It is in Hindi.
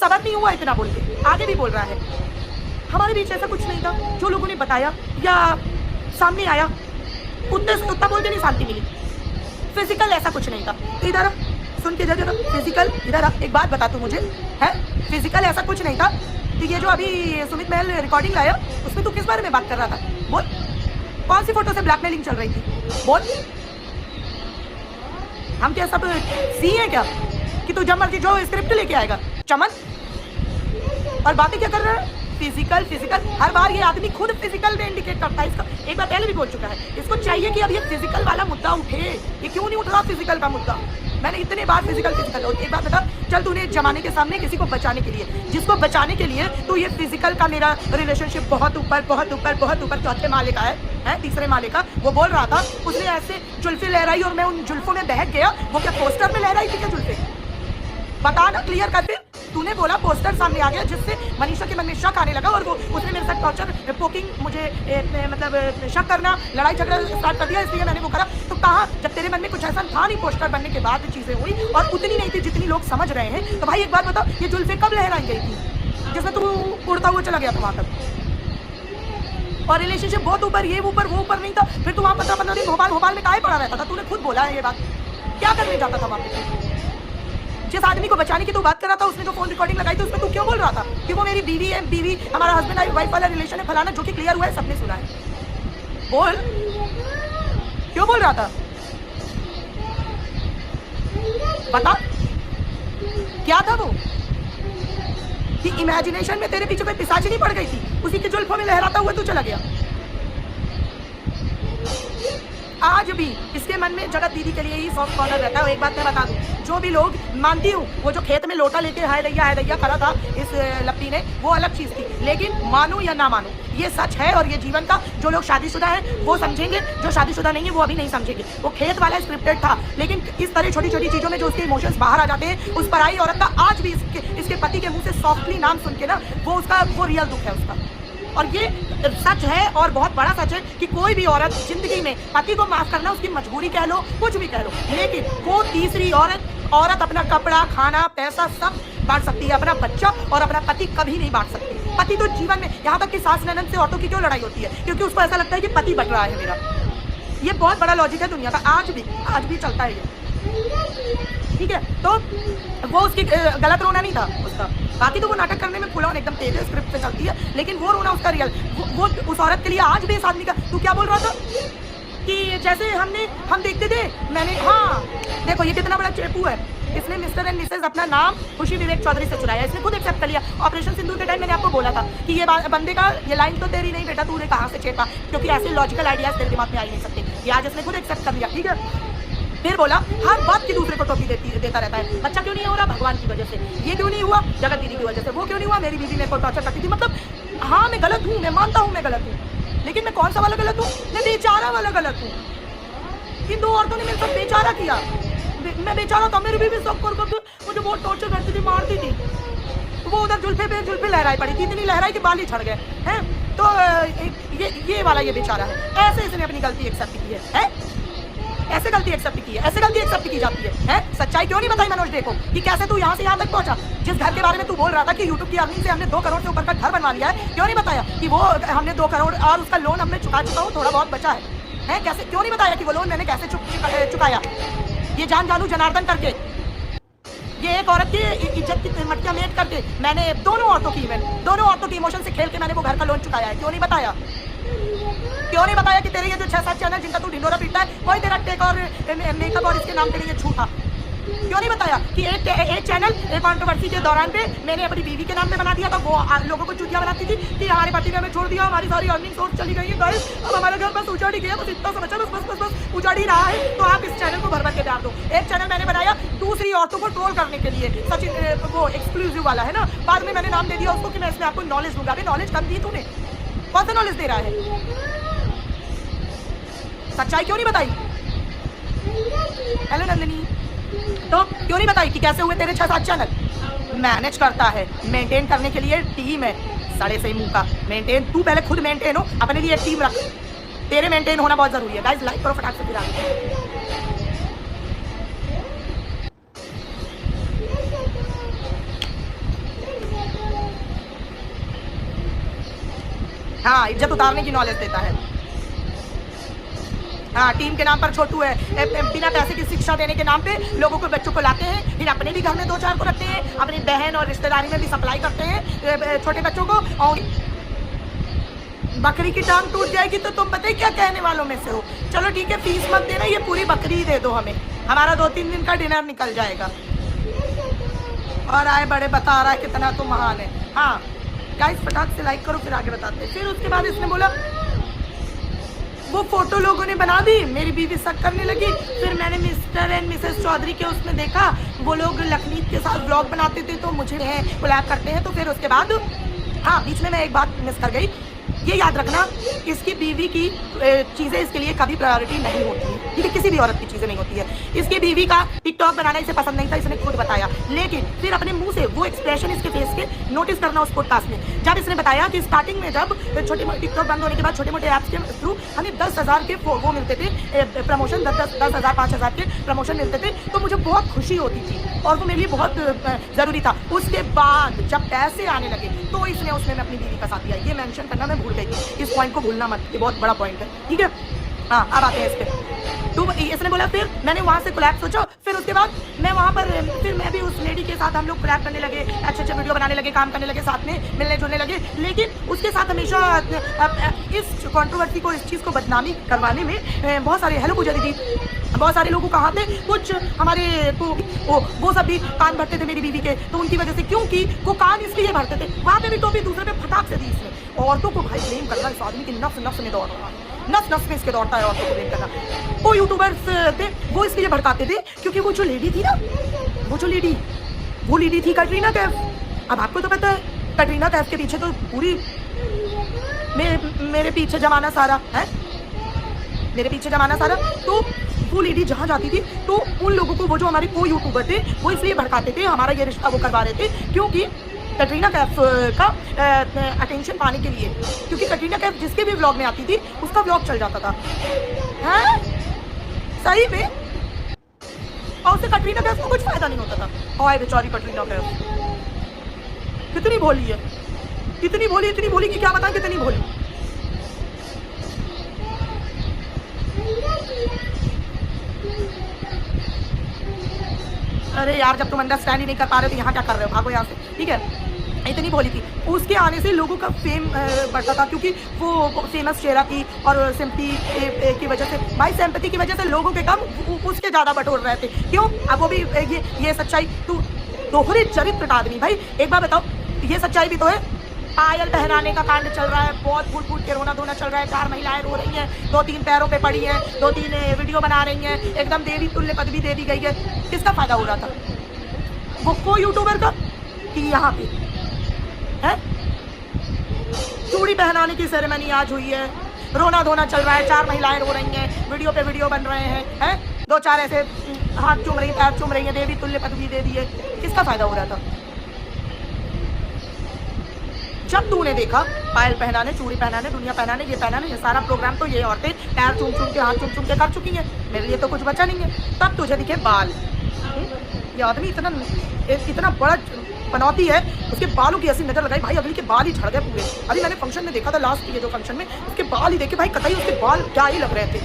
खबर नहीं हुआ इतना बोल के आगे भी बोल रहा है। हमारे बीच ऐसा कुछ नहीं था, जो लोगों ने बताया या सामने आया उतना बोल के नहीं शांति मिली। फिजिकल ऐसा कुछ नहीं था। इधर आ, सुन के जरा फिजिकल इधर आ, एक बात बता तू मुझे, है फिजिकल ऐसा कुछ नहीं था। तो ये जो अभी सुमित महल रिकॉर्डिंग लाया उसमें तू किस बारे में बात कर रहा था? बोल, कौन सी फोटो से ब्लैकमेलिंग चल रही थी? बोल, हम क्या सब सी हैं क्या कि तू जब मर्जी जो स्क्रिप्ट लेके आएगा? चमन, और बातें क्या कर रहा है? फिजिकल फिजिकल, हर बार ये आदमी खुद फिजिकल में इंडिकेट करता है। इसका एक बार पहले भी बोल चुका है, इसको चाहिए कि अब ये फिजिकल वाला मुद्दा उठे। ये क्यों नहीं उठ रहा फिजिकल का मुद्दा? मैंने इतने बार फिजिकल फिजिकल, और एक बात बता, चल तूने जमाने के सामने किसी को बचाने के लिए, जिसको बचाने के लिए तो ये फिजिकल का मेरा रिलेशनशिप बहुत ऊपर बहुत ऊपर बहुत ऊपर चौथे माले का है तीसरे माले का, वो बोल रहा था। उसने ऐसे जुल्फे लहराई और मैं उन जुल्फों में बहक गया। वो क्या पोस्टर में लहराई थी क्या जुल्फे? बता ना, क्लियर कर दे। तूने बोला पोस्टर सामने आ गया जिससे मनीषा के मन में शक आने लगा और वो उसने मेरे साथ टॉर्चर पोकिंग मुझे मतलब शक करना, लड़ाई झगड़ा स्टार्ट कर दिया, इसलिए मैंने वो करा। तो कहा जब तेरे मन में कुछ ऐसा था नहीं, पोस्टर बनने के बाद चीजें हुई और उतनी नहीं थी जितनी लोग समझ रहे हैं। तो भाई एक बात बताओ, ये जुल्फे कब लहराई गई थी जिसमें तू उड़ता हुआ चला गया था वहां तक? और रिलेशनशिप बहुत ऊपर, ये ऊपर वो ऊपर नहीं था। फिर तू वहां 15 दिन भोपाल में काहे पड़ा रहता था? तूने खुद बोला है ये बात। क्या करने जाता था वहां पे? जिस आदमी को बचाने की तू बात कर रहा था उसने जो फोन रिकॉर्डिंग लगाई थी उसमें तू क्यों बोल रहा था कि वो मेरी बीवी है, बीवी हमारा हस्बैंड एंड वाइफ वाला रिलेशन है फलाना, जो कि क्लियर हुआ है, सबने सुना है। बोल, क्यों बोल रहा था? बता, क्या था वो? कि इमेजिनेशन में तेरे पीछे कोई पिशाची नहीं पड़ गई थी, उसी के जुल्फों में लहराता हुआ तू चला गया। आज भी इसके मन में जगत दीदी के लिए ही सॉफ्ट कॉर्नर रहता है। एक बात मैं बता दूं, जो भी लोग मानती हूँ, वो जो खेत में लोटा लेके हाय दैया करा था इस लप्पी ने, वो अलग चीज थी। लेकिन मानूं या ना मानूं, ये सच है और ये जीवन का। जो लोग शादीशुदा हैं वो समझेंगे, जो शादीशुदा नहीं है वो अभी नहीं समझेंगे। वो खेत वाला स्क्रिप्टेड था, लेकिन इस तरह छोटी छोटी चीजों में जो उसके इमोशंस बाहर आ जाते हैं, उस पराई औरत का आज भी इसके पति के मुंह से सॉफ्टली नाम सुन के ना, वो रियल दुख है उसका। और ये सच है और बहुत बड़ा सच है कि कोई भी औरत जिंदगी में पति को माफ करना उसकी मजबूरी कह लो, कुछ भी कह लो, लेकिन वो तीसरी औरत अपना कपड़ा, खाना, पैसा सब बांट सकती है, अपना बच्चा और अपना पति कभी नहीं बांट सकती। पति तो जीवन में, यहाँ तक कि सास ननद से औरतों की क्यों लड़ाई होती है? क्योंकि उसको ऐसा लगता है कि पति बट रहा है मेरा। ये बहुत बड़ा लॉजिक है दुनिया का, आज भी चलता है ये, ठीक है? तो वो उसकी गलत रोना नहीं था उसका, बाकी तो वो नाटक करने में फुल ऑन एकदम तेज स्क्रिप्ट पे चलती है, लेकिन वो रोना उसका रियल। वो उस औरत के लिए आज भी इस आदमी का। तू क्या बोल रहा था कि जैसे हम देखते थे, मैंने, हाँ देखो ये कितना बड़ा चेपू है, इसने मिस्टर एंड मिसेज अपना नाम खुशी विवेक चौधरी से चुराया, इसने खुद एक्सेप्ट कर लिया। ऑपरेशन सिंदूर के टाइम मैंने आपको बोला था कि ये बंदे का ये लाइन तो तेरी नहीं बेटा, तूने कहाँ से चेपा, क्योंकि ऐसे लॉजिकल आइडियाज तेरे दिमाग में आ ही नहीं सकते। ये आज इसने खुद एक्सेप्ट कर लिया, ठीक है? फिर बोला हर बात की दूसरे को टोपी देता रहता है। बच्चा क्यों नहीं हो रहा? भगवान की वजह से। ये क्यों नहीं हुआ? जगत दीदी की वजह से। वो क्यों नहीं हुआ? मेरी बीवी मेरे को टॉर्चर करती थी। मतलब हाँ मैं गलत हूँ, मैं मानता हूँ मैं गलत हूँ, लेकिन मैं कौन सा वाला गलत हूँ? मैं बेचारा वाला गलत हूँ। इन दो औरतों ने मेरे साथ बेचारा किया, मैं बेचारा था। मेरी बीवी सब कर मुझे बहुत टॉर्चर करती थी, मारती थी। वो उधर जुल्फे लहराई पड़ी थी, इतनी लहराई के बाल ही झड़ गए हैं। तो ये वाला ये बेचारा है। ऐसे इसने अपनी गलती एक्सेप्ट की है? ऐसे गलती एक्सेप्ट की है? ऐसे गलती एक्सेप्ट की जाती है? सच्चाई क्यों नहीं बताई मनोज देखो कि कैसे तू यहाँ से यहाँ तक पहुंचा? जिस घर के बारे में तू बोल रहा था कि यूट्यूब की अर्निंग से हमने 2 करोड़ से ऊपर का घर बनवा लिया है, क्यों नहीं बताया कि वो हमने 2 करोड़ और उसका लोन हमने चुका चुका हूँ, थोड़ा बहुत बचा है? कैसे क्यों नहीं बताया कि वो लोन मैंने कैसे चुकाया? ये जानू जनार्दन करके, ये एक औरत की इज्जत की मटकियां मेट करके मैंने दोनों औरतों की इमोशन से खेल के मैंने वो घर का लोन चुकाया है। क्यों नहीं बताया? क्यों नहीं बताया कि तेरे ये जो 6-7 चैनल जिनका तू ढिंडोरा पीटता है, कोई तेरा टेक और मेकअप और इसके नाम के लिए झूठा? क्यों नहीं बताया कि एक चैनल एक कंट्रोवर्सी के दौरान पे मैंने अपनी बीवी के नाम पे बना दिया था? वो लोगों को चुतिया बनाती थी कि हमारे पति ने हमें छोड़ दिया, हमारी सारी अर्निंग सोर्स चली गई है गाइस, अब हमारा घर बस उजाड़ ही गया, बस इतना समझा, बस उजाड़ ही रहा है। तो आप इस चैनल को भर के डाल दो। एक चैनल मैंने बनाया दूसरी औरतों को ट्रोल करने के लिए, सचिन वो एक्सक्लूसिव वाला है ना, बाद में मैंने नाम दे दिया उसको कि मैं इसमें आपको नॉलेज दूंगा। अभी नॉलेज कब दी तूने? कौन सा नॉलेज दे रहा है? सच्चाई क्यों नहीं बताई? हेलो नंदिनी, तो क्यों नहीं बताई कि कैसे हुए तेरे 6-7 चैनल? मैनेज करता है, मेंटेन करने के लिए टीम है, साढ़े सही मुंह का मेंटेन। तू पहले खुद मेंटेन हो, अपने लिए एक टीम रख। तेरे मेंटेन होना बहुत जरूरी है। गाइस लाइक करो फटाक से फिर हाँ, इज्जत उतारने की नॉलेज देता है। हाँ, टीम के नाम पर छोटू है, बिना पैसे की शिक्षा देने के नाम पे लोगों को, बच्चों को लाते हैं, फिर अपने भी घर में 2-4 को रखते हैं, अपनी बहन और रिश्तेदारी में भी सप्लाई करते हैं छोटे बच्चों को। और बकरी की टांग टूट जाएगी तो तुम पता है क्या कहने वालों में से हो। चलो ठीक है, फीस मत देना, ये पूरी बकरी दे दो हमें, हमारा 2-3 दिन का डिनर निकल जाएगा। और आए बड़े बता रहा है कितना तुम महान है। हाँ गाइस, फटाक से लाइक करो, फिर आगे बताते हैं। फिर उसके बाद इसने बोला वो फोटो लोगों ने बना दी, मेरी बीवी शक करने लगी। फिर मैंने मिस्टर एंड मिसेस चौधरी के उसमें देखा, वो लोग लखनीत के साथ ब्लॉग बनाते थे, तो मुझे कोलैब करते हैं। तो फिर उसके बाद हाँ, बीच में मैं एक बात मिस कर गई, ये याद रखना, इसकी बीवी की चीज़ें इसके लिए कभी प्रायोरिटी नहीं होती है, ठीक है, किसी भी औरत की चीज़ें नहीं होती है। इसकी बीवी का टिकटॉक बनाना इसे पसंद नहीं था, इसने खुद बताया, लेकिन फिर अपने मुंह से वो एक्सप्रेशन इसके फेस के नोटिस करना उस पॉडकास्ट में, जब इसने बताया कि स्टार्टिंग में जब छोटे मोटे टिकटॉक बंद होने के बाद छोटे मोटे ऐप्स के थ्रू हमें 10,000 के वो मिलते थे प्रमोशन, 10,000 5,000 के प्रमोशन मिलते थे, तो मुझे बहुत खुशी होती थी और वो मेरे लिए बहुत ज़रूरी था। उसके बाद जब पैसे आने लगे तो इसने उसमें मैं अपनी बीवी का साथ दिया, ये मेंशन करना मैं भूल गई थी, इस पॉइंट को भूलना मत, ये बहुत बड़ा पॉइंट है, ठीक है। हाँ, अब आते हैं इस पे। तो इसने बोला फिर मैंने वहाँ से कोलैब सोचा, फिर उसके बाद मैं वहाँ पर फिर मैं भी उस लेडी के साथ हम लोग कोलैब करने लगे, अच्छे वीडियो बनाने लगे, काम करने लगे, साथ में मिलने जुलने लगे। लेकिन उसके साथ हमेशा इस कंट्रोवर्सी को, इस चीज़ को बदनामी करवाने में बहुत सारे, हेलो पूजा दीदी, बहुत सारे लोगों का हाथ है, कुछ हमारे वो सब भी कान भरते थे मेरी बीवी के, तो उनकी वजह से, क्योंकि वो कान इसलिए भरते थे, वहाँ पे भी टोपी दूसरे पे फटाक से दी इसने। औरतों को भाई ब्लेम करना इस आदमी की नफ्स नफ्स में दौड़ रहा है, नस नस में इसके दौड़ता है औरतों को ब्लेम करना। वो यूट्यूबर्स थे, वो इसलिए भड़काते थे क्योंकि वो जो लेडी थी ना, वो लेडी थी कटरीना कैफ। अब आपको तो पता है कटरीना कैफ के पीछे तो पूरी मेरे पीछे जमाना सारा है, मेरे पीछे जमाना सारा। तो वो लेडी जहाँ जाती थी तो उन लोगों को, वो जो हमारे को यूट्यूबर थे, वो इसलिए भड़काते थे, हमारा ये रिश्ता वो करवा रहे थे क्योंकि कटरीना कैफ का अटेंशन पाने के लिए, क्योंकि कटरीना कैफ जिसके भी व्लॉग में आती थी उसका व्लॉग चल जाता था, हैं सही में, और उससे कटरीना कैफ को कुछ फायदा नहीं होता था। हाय बेचारी कटरीना कैफ, कितनी भोली है, इतनी भोली कि क्या बताएं, कितनी भोली। अरे यार, जब तुम अंडरस्टैंड ही नहीं कर पा रहे तो यहाँ क्या कर रहे हो, भागो यहाँ से, ठीक है। इतनी बोली थी, उसके आने से लोगों का फेम बढ़ता था, क्योंकि वो फेमस चेहरा थी और सिंपैथी की वजह से, भाई सिंपैथी की वजह से लोगों के कम उसके ज़्यादा बटोर रहे थे। क्यों? अब वो भी ये सच्चाई, तू दोहरे चरित्र आदमी, भाई एक बार बताओ, ये सच्चाई भी तो है। पायल पहनाने का कांड चल रहा है, बहुत फूट के रोना धोना चल रहा है, 4 महिलाएं रो रही हैं, 2-3 पैरों पे पड़ी हैं, 2-3 वीडियो बना रही हैं, एकदम देवी तुल्य पदवी दे दी गई है। किसका फायदा हो रहा था? वो यूट्यूबर का कि यहाँ पे है? चूड़ी पहनाने की सेरेमनी आज हुई है, रोना धोना चल रहा है, 4 महिलाएं रो रही हैं, वीडियो पे वीडियो बन रहे हैं, 2-4 ऐसे हाथ चूम रही, पैर चूम रही हैं, देवी तुल्य पदवी दे दी है। किसका फायदा हो रहा था? जब तूने देखा पायल पहनाने, चूड़ी पहनाने, दुनिया पहनाने, ये पहनाने, ये सारा प्रोग्राम तो ये औरतें पैर चूम चूम के, हाथ चूम चूम के कर चुकी हैं, मेरे लिए तो कुछ बचा नहीं है। तब तुझे दिखे बाल। ये आदमी इतना बड़ा पनौती है, उसके बालों की ऐसी नजर लगाई, भाई अगली के बाल ही झड़ गए पूरे। अभी मैंने फंक्शन में देखा था, लास्ट ये जो फंक्शन में, उसके बाल ही देखे भाई, कतई उसके बाल क्या ही लग रहे थे।